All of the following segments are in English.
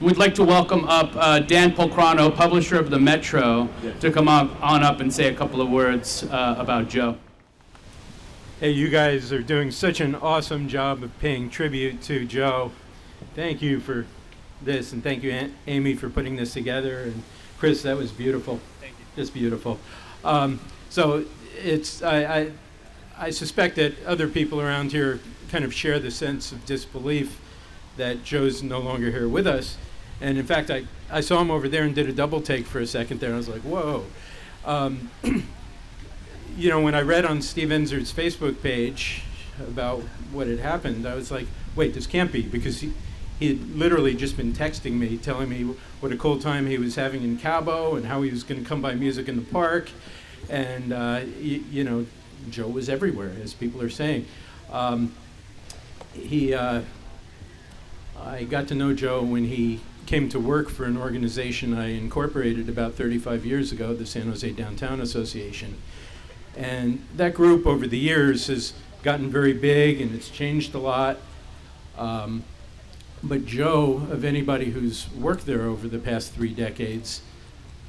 We'd like to welcome up Dan Pulcrano, publisher of the Metro, to come on up and say a couple of words about Joe. Hey, you guys are doing such an awesome job of paying tribute to Joe. Thank you for this, and thank you, Amy, for putting this together. And Chris, that was beautiful. Thank you. Just beautiful. So it's I suspect that other people around here kind of share the sense of disbelief that Joe's no longer here with us. And in fact, I saw him over there and did a double take for a second there. I was like, whoa. You know, when I read on Steve Enzer's Facebook page about what had happened, I was like, wait, this can't be, because he had literally just been texting me, telling me what a cool time he was having in Cabo and how he was going to come by Music in the Park. And, you know, Joe was everywhere, as people are saying. I got to know Joe when he came to work for an organization I incorporated about 35 years ago, the San Jose Downtown Association. And that group over the years has gotten very big and it's changed a lot. But Joe, of anybody who's worked there over the past 3 decades,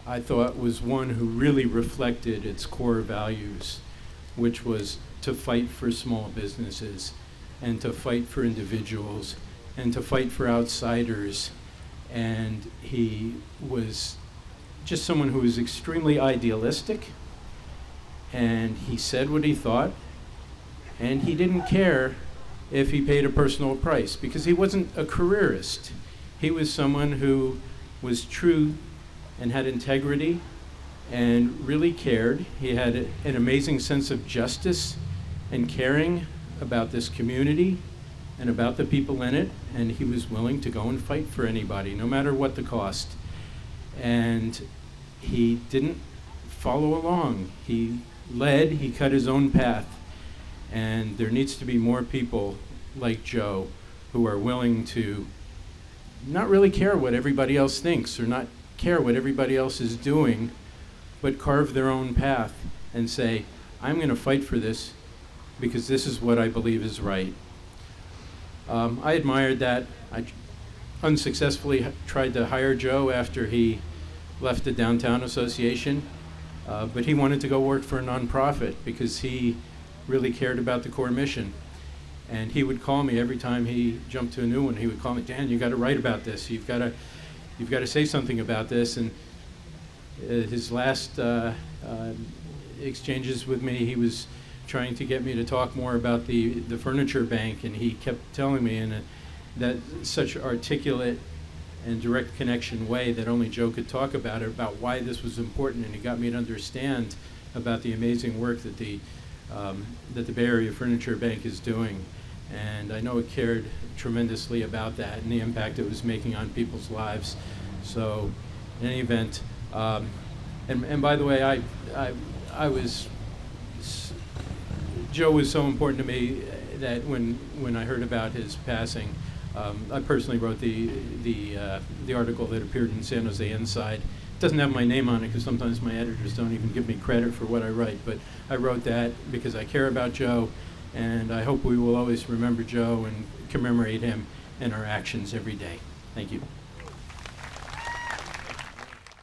I thought was one who really reflected its core values, which was to fight for small businesses and to fight for individuals and to fight for outsiders. And he was just someone who was extremely idealistic, and he said what he thought, and he didn't care if he paid a personal price, because he wasn't a careerist. He was someone who was true and had integrity and really cared. He had an amazing sense of justice and caring about this community and about the people in it, and he was willing to go and fight for anybody, no matter what the cost. And he didn't follow along. He led, he cut his own path. And there needs to be more people like Joe who are willing to not really care what everybody else thinks or not care what everybody else is doing, but carve their own path and say, I'm going to fight for this because this is what I believe is right. I admired that. I unsuccessfully tried to hire Joe after he left the Downtown Association, but he wanted to go work for a nonprofit because he really cared about the core mission. And he would call me every time he jumped to a new one. He would call me, Dan, you got to write about this. You've got to say something about this. And his last exchanges with me, he was trying to get me to talk more about the furniture bank, and he kept telling me in that such articulate and direct connection way that only Joe could talk about it, about why this was important, and he got me to understand about the amazing work that the Bay Area Furniture Bank is doing. And I know it cared tremendously about that and the impact it was making on people's lives. So in any event, and by the way, Joe was so important to me that when I heard about his passing, I personally wrote the article that appeared in San Jose Inside. It doesn't have my name on it because sometimes my editors don't even give me credit for what I write, but I wrote that because I care about Joe, and I hope we will always remember Joe and commemorate him in our actions every day. Thank you.